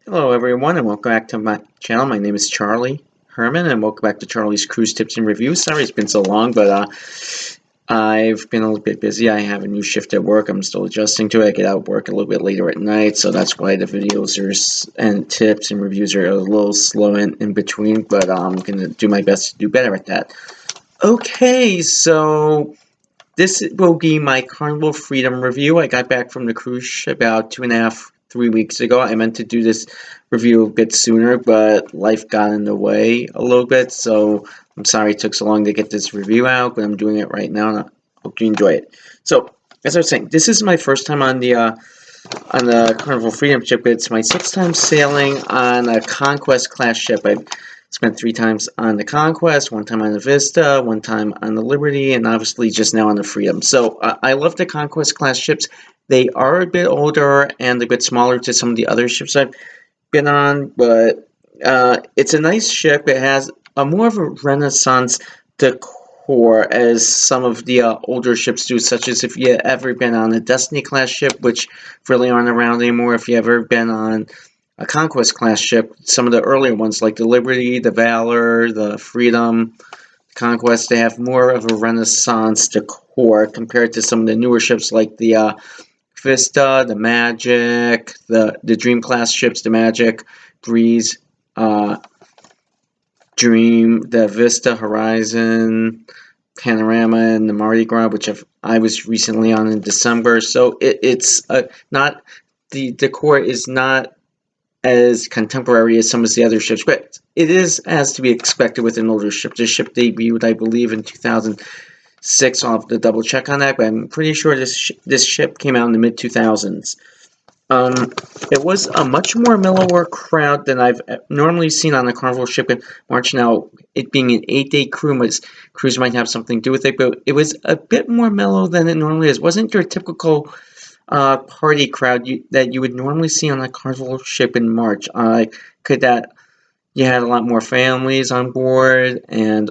Hello everyone and welcome back to my channel. My name is Charlie Herman and welcome back to Charlie's Cruise Tips and Reviews. Sorry it's been so long, but I've been a little bit busy. I have a new shift at work. I'm still adjusting to it. I get out of work a little bit later at night, so that's why the videos and tips and reviews are a little slow in between, but I'm going to do my best to do better at that. Okay, so this will be my Carnival Freedom review. I got back from the cruise about 2.5, 3 weeks ago. I meant to do this review a bit sooner, but life got in the way a little bit, so I'm sorry it took so long to get this review out, but I'm doing it right now, and I hope you enjoy it. So, as I was saying, this is my first time on the Carnival Freedom ship. It's my sixth time sailing on a Conquest class ship. I've spent 3 times on the Conquest, 1 time on the Vista, 1 time on the Liberty, and obviously just now on the Freedom. So I love the Conquest class ships. They are a bit older and a bit smaller to some of the other ships I've been on, but it's a nice ship. It has a more of a Renaissance decor as some of the older ships do, such as if you ever been on a Destiny class ship, which really aren't around anymore. If you ever been on a Conquest class ship, some of the earlier ones like the Liberty, the Valor, the Freedom, the Conquest, they have more of a Renaissance decor compared to some of the newer ships like the Vista, the Magic, the Dream class ships, the Magic, Breeze, uh, Dream, the Vista, Horizon, Panorama, and the Mardi Gras, which I was recently on in December. So it's not, the decor is not as contemporary as some of the other ships, but it is as to be expected with an older ship. This ship debuted, I believe, in 2006. I'll have to double check on that, but I'm pretty sure this ship came out in the mid 2000s. Um, it was a much more mellower crowd than I've normally seen on a Carnival ship in March. Now, it being an 8-day cruise might have something to do with it, but it was a bit more mellow than it normally is. It wasn't your typical party crowd that you would normally see on a Carnival ship in March. Could that you had a lot more families on board and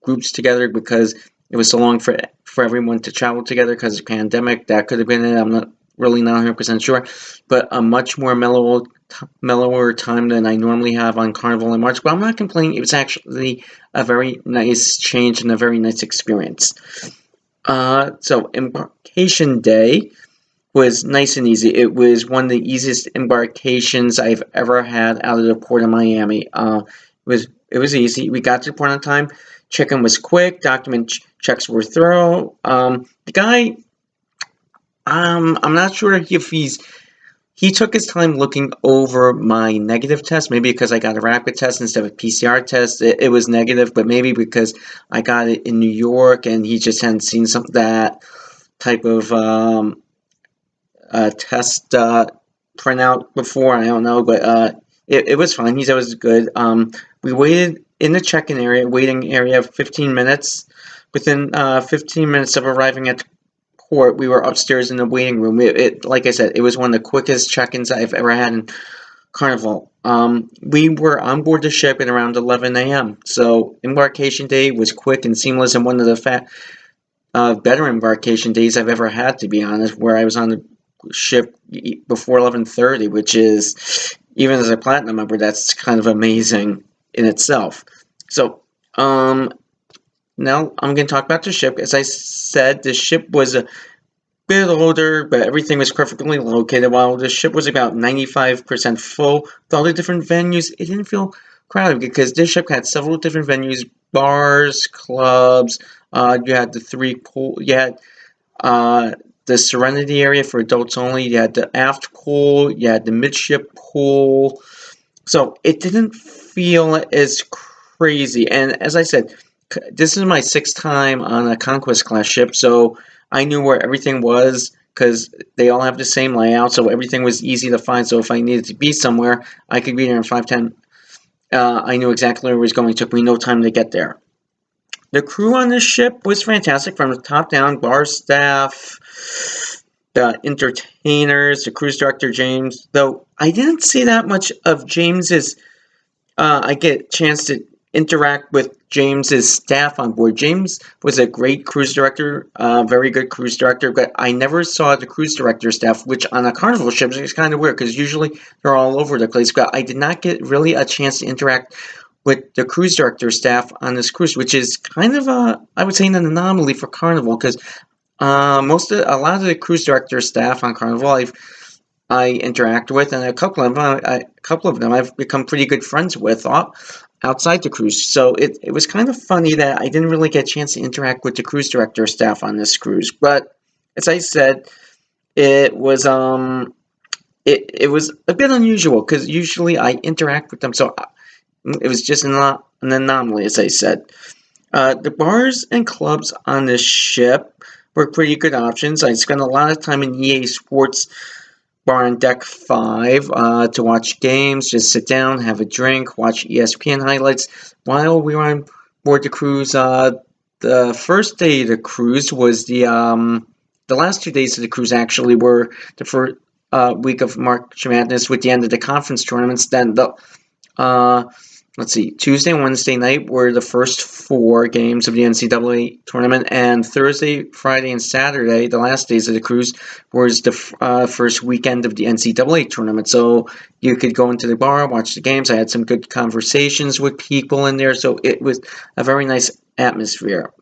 groups together because it was so long for everyone to travel together because of the pandemic. That could have been it. I'm not really not 100% sure, but a much more mellower time than I normally have on Carnival in March. But I'm not complaining. It was actually a very nice change and a very nice experience. So embarkation day was nice and easy. It was one of the easiest embarkations I've ever had out of the port of Miami. It was easy. We got to the port on time. Check-in was quick. Document checks were thorough. The guy, I'm not sure if he took his time looking over my negative test. Maybe because I got a rapid test instead of a PCR test, it was negative. But maybe because I got it in New York and he just hadn't seen that type of test printout before. I don't know, but it was fine. He said it was good. We waited in the check-in area, waiting area, 15 minutes. Within 15 minutes of arriving at the port, we were upstairs in the waiting room. Like I said, it was one of the quickest check-ins I've ever had in Carnival. We were on board the ship at around 11 a.m. So embarkation day was quick and seamless, and one of the better embarkation days I've ever had, to be honest, where I was on the ship before 11:30, which is, even as a platinum member, that's kind of amazing in itself. So, now I'm going to talk about the ship. As I said, the ship was a bit older, but everything was perfectly located. While the ship was about 95% full with all the different venues, it didn't feel crowded because this ship had several different venues, bars, clubs. You had the three pool. You had the Serenity area for adults only. You had the aft pool. You had the midship pool. So it didn't feel as crazy. And as I said, this is my sixth time on a Conquest class ship, so I knew where everything was because they all have the same layout, so everything was easy to find. So if I needed to be somewhere, I could be there in 5:10. I knew exactly where I was going. It took me no time to get there. The crew on this ship was fantastic from the top down. Bar staff, the entertainers, the cruise director James. Though I didn't see that much of James's. I get a chance to interact with James's staff on board. James was a great cruise director, very good cruise director, but I never saw the cruise director staff, which on a Carnival ship is kind of weird because usually they're all over the place. But I did not get really a chance to interact with the cruise director staff on this cruise, which is kind of I would say, an anomaly for Carnival because a lot of the cruise director staff on Carnival I interact with, and a couple of them I've become pretty good friends with outside the cruise. So it was kind of funny that I didn't really get a chance to interact with the cruise director staff on this cruise. But as I said, it was it was a bit unusual because usually I interact with them, so it was just an anomaly, as I said. The bars and clubs on this ship were pretty good options. I spent a lot of time in EA Sports bar on deck 5 to watch games, just sit down, have a drink, watch ESPN highlights while we were on board the cruise. The first day of the cruise was the last 2 days of the cruise actually were the first week of March Madness with the end of the conference tournaments. Then the let's see, Tuesday and Wednesday night were the first 4 games of the NCAA tournament, and Thursday, Friday, and Saturday, the last days of the cruise, was the first weekend of the NCAA tournament. So you could go into the bar, watch the games. I had some good conversations with people in there, so it was a very nice atmosphere.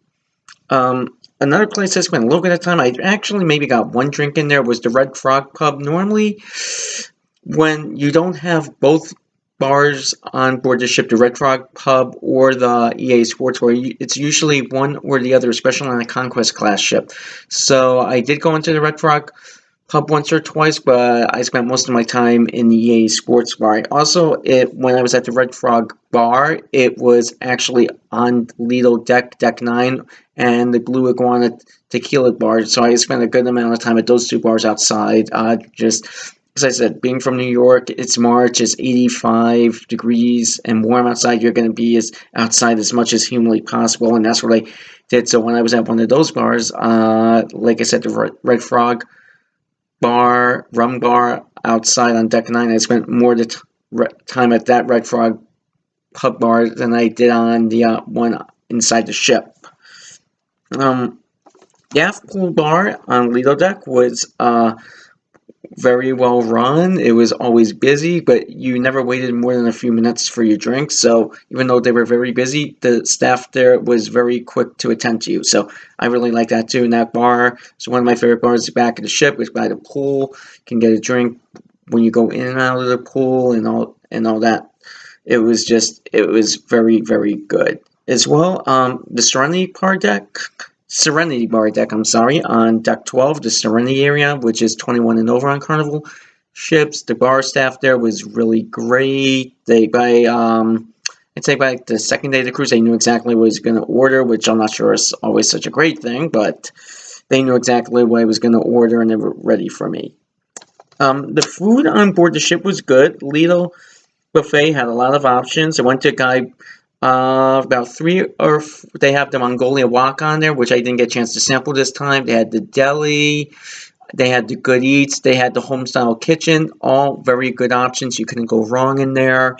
Another place I spent a little bit of time, I actually maybe got one drink in there, was the Red Frog Pub. Normally, when you don't have both bars on board the ship, the Red Frog Pub or the EA Sports Bar, it's usually one or the other, especially on a Conquest class ship. So I did go into the Red Frog Pub once or twice, but I spent most of my time in the EA Sports Bar. Also, when I was at the Red Frog Bar, it was actually on Lido Deck 9, and the Blue Iguana Tequila Bar. So I spent a good amount of time at those 2 bars outside, just as I said, being from New York, it's March, it's 85 degrees and warm outside. You're going to be outside as much as humanly possible, and that's what I did. So when I was at one of those bars, like I said, the Red Frog Bar, Rum Bar, outside on Deck 9, I spent more time at that Red Frog Pub bar than I did on the one inside the ship. The Aft Pool Bar on Lido Deck was very well run. It was always busy, but you never waited more than a few minutes for your drink. So even though they were very busy, the staff there was very quick to attend to you. So I really like that too. And that bar is one of my favorite bars. Back of the ship, it's by the pool. You can get a drink when you go in and out of the pool and all that. It was very, very good as well. The Serenity Bar deck, on deck 12, the Serenity area, which is 21 and over on Carnival ships. The bar staff there was really great. I'd say by the second day of the cruise, they knew exactly what I was going to order, which I'm not sure is always such a great thing, but they knew exactly what I was going to order, and they were ready for me. The food on board the ship was good. Lido Buffet had a lot of options. I went to a guy they have the Mongolia wok on there, which I didn't get a chance to sample this time. They had the deli, they had the good eats, they had the home-style kitchen, all very good options. You couldn't go wrong in there.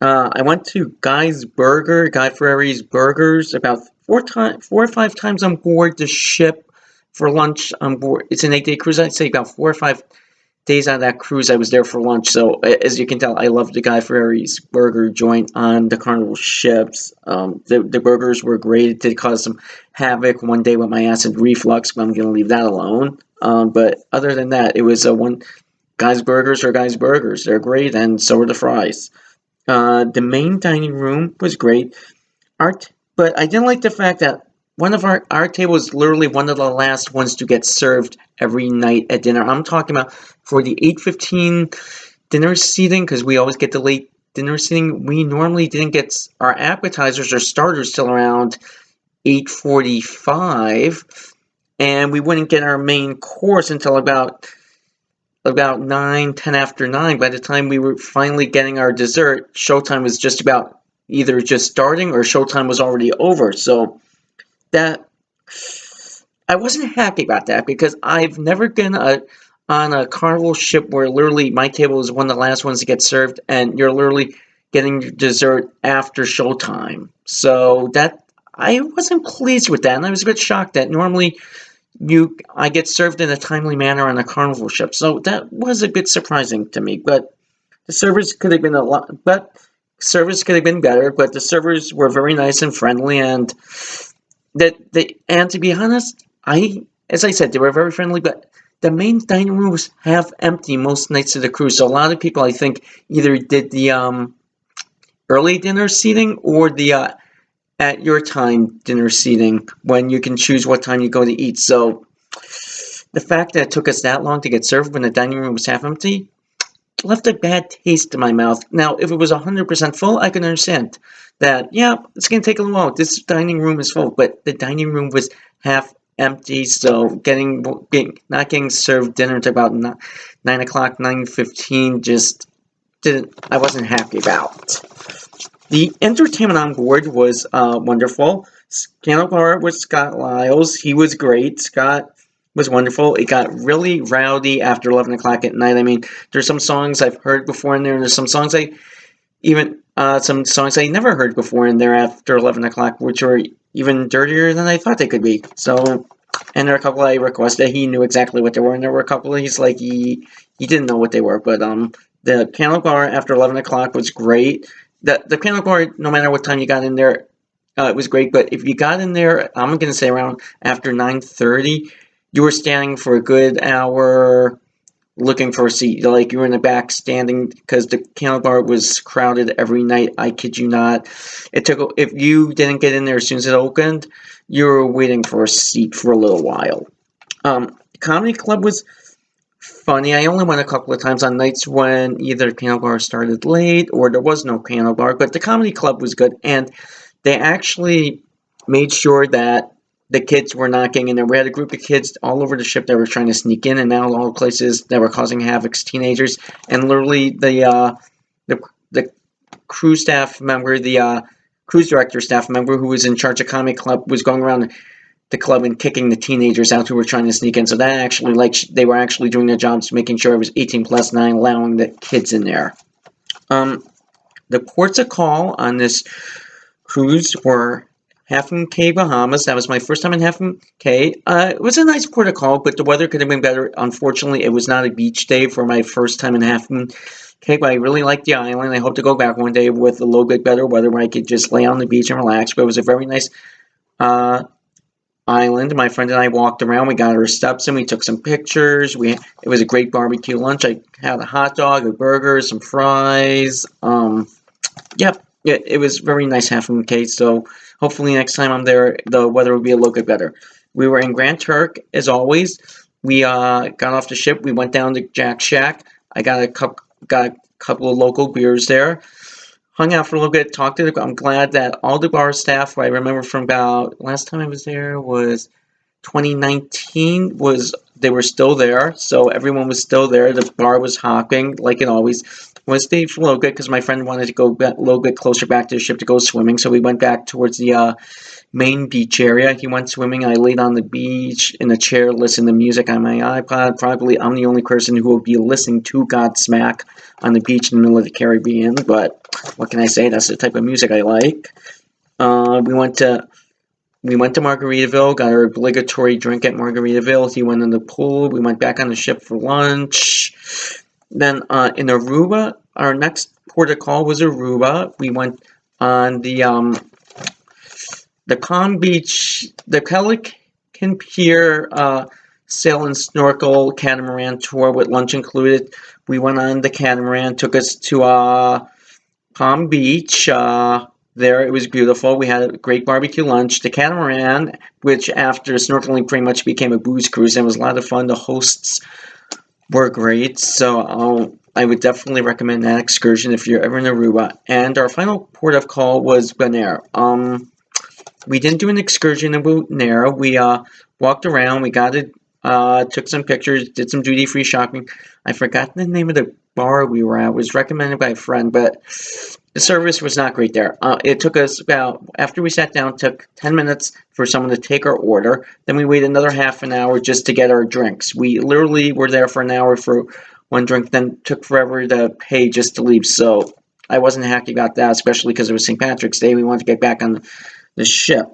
I went to Guy Fieri's Burgers, about 4 or 5 times on board the ship for lunch on board. It's an 8-day cruise. I'd say about 4 or 5 days on that cruise, I was there for lunch. So as you can tell, I love the Guy Fieri's burger joint on the Carnival ships. The burgers were great. It did cause some havoc one day with my acid reflux, but I'm going to leave that alone. But other than that, it was Guy's Burgers are Guy's Burgers. They're great, and so are the fries. The main dining room was great. But I didn't like the fact that one of our table was literally one of the last ones to get served every night at dinner. I'm talking about for the 8:15 dinner seating, because we always get the late dinner seating. We normally didn't get our appetizers or starters till around 8:45, and we wouldn't get our main course until about 9, 10 after 9. By the time we were finally getting our dessert, showtime was just about either just starting or showtime was already over. So that I wasn't happy about that, because I've never been on a Carnival ship where literally my table is one of the last ones to get served, and you're literally getting dessert after showtime. So that I wasn't pleased with that, and I was a bit shocked that normally I get served in a timely manner on a Carnival ship. So that was a bit surprising to me. But the servers could have been a lot, but service could have been better. But the servers were very nice and friendly, and and to be honest, as I said, they were very friendly, but the main dining room was half empty most nights of the cruise. So a lot of people, I think, either did the early dinner seating or the at your time dinner seating when you can choose what time you go to eat. So the fact that it took us that long to get served when the dining room was half empty left a bad taste in my mouth. Now, if it was 100% full, I can understand that, yeah, it's going to take a little while. This dining room is full, but the dining room was half empty, so not getting served dinner until about 9 o'clock, 9:15 just didn't, I wasn't happy about. The entertainment on board was wonderful. Piano bar was Scott Lyles. He was great. Scott was wonderful. It got really rowdy after 11 o'clock at night. I mean, there's some songs I've heard before in there, and there's some songs some songs I never heard before in there after 11 o'clock, which were even dirtier than I thought they could be. So, and there are a couple I requested. He knew exactly what they were, and there were a couple he's like he didn't know what they were. But the piano bar after 11 o'clock was great. The piano bar, no matter what time you got in there, it was great. But if you got in there, I'm going to say around after 9:30, you were standing for a good hour looking for a seat. Like you were in the back standing because the piano bar was crowded every night. I kid you not. If you didn't get in there as soon as it opened, you were waiting for a seat for a little while. The comedy club was funny. I only went a couple of times on nights when either the piano bar started late or there was no piano bar, but the comedy club was good, and they actually made sure that the kids were not getting in there. We had a group of kids all over the ship that were trying to sneak in and out of all places that were causing havoc, teenagers, and literally the crew staff member, the cruise director staff member who was in charge of comedy club was going around the club and kicking the teenagers out who were trying to sneak in. So that actually, they were actually doing their jobs, making sure it was 18 plus 9, allowing the kids in there. The ports of call on this cruise were Half Moon Cay, Bahamas. That was my first time in Half Moon Cay. It was a nice port of call, but the weather could have been better. Unfortunately, it was not a beach day for my first time in Half Moon Cay, but I really liked the island. I hope to go back one day with a little bit better weather where I could just lay on the beach and relax. But it was a very nice island. My friend and I walked around. We got our steps in. We took some pictures. It was a great barbecue lunch. I had a hot dog, a burger, some fries. Yep, it was very nice Half Moon Cay. So hopefully next time I'm there, the weather will be a little bit better. We were in Grand Turk as always. We got off the ship. We went down to Jack Shack. I got a couple of local beers there. Hung out for a little bit, talked to I'm glad that all the bar staff, who I remember from about last time I was there was 2019, they were still there, so everyone was still there. The bar was hopping like it always. We stayed for a little bit because my friend wanted to go a little bit closer back to the ship to go swimming, so we went back towards the main beach area. He went swimming. I laid on the beach in a chair, listened to music on my iPod. Probably I'm the only person who will be listening to Godsmack on the beach in the middle of the Caribbean, but what can I say? That's the type of music I like. We went to Margaritaville, got our obligatory drink at Margaritaville. He went in the pool. We went back on the ship for lunch. Then in Aruba, our next port of call was Aruba. We went on the Palm Beach, the Pelican Pier sail and snorkel catamaran tour with lunch included. We went on the catamaran, took us to Palm Beach. There, it was beautiful. We had a great barbecue lunch. The catamaran, which after snorkeling pretty much became a booze cruise, and it was a lot of fun. The hosts were great, so I would definitely recommend that excursion if you're ever in Aruba. And our final port of call was Bonaire. We didn't do an excursion in Bonaire. We walked around. We took some pictures, did some duty-free shopping. I forgot the name of the bar we were at. It was recommended by a friend, but the service was not great there. It took us after we sat down, took 10 minutes for someone to take our order. Then we waited another half an hour just to get our drinks. We literally were there for an hour for one drink, then took forever to pay just to leave. So I wasn't happy about that, especially because it was St. Patrick's Day. We wanted to get back on the ship.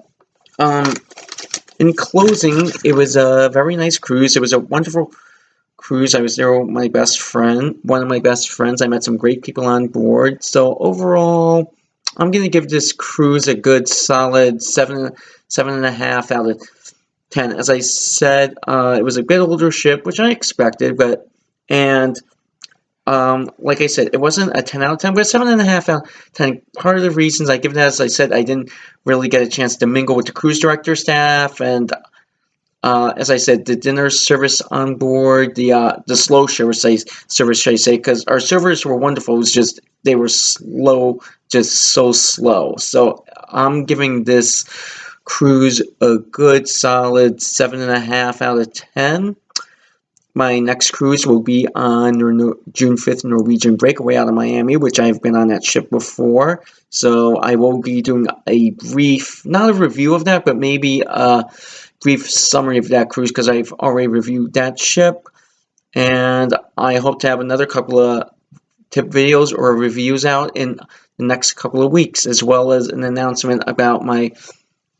In closing, it was a very nice cruise. It was a wonderful cruise. I was there with my best friend, one of my best friends. I met some great people on board. So overall, I'm going to give this cruise a good solid 7.5 out of 10. As I said, it was a bit older ship, which I expected, and like I said, it wasn't a 10 out of 10, but a 7.5 out of 10. Part of the reasons I give that, as I said, I didn't really get a chance to mingle with the cruise director staff, and as I said, the dinner service on board, the slow service, should I say, because our servers were wonderful. It was just they were slow, just so slow. So I'm giving this cruise a good solid 7.5 out of 10. My next cruise will be on June 5th Norwegian Breakaway out of Miami, which I've been on that ship before. So I will be doing a brief, not a review of that, but maybe a brief summary of that cruise because I've already reviewed that ship. And I hope to have another couple of tip videos or reviews out in the next couple of weeks, as well as an announcement about my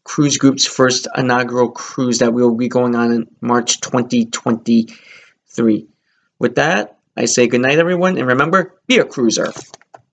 cruise group's first inaugural cruise that will be going on in March 2023. With that, I say goodnight, everyone, and remember, be a cruiser.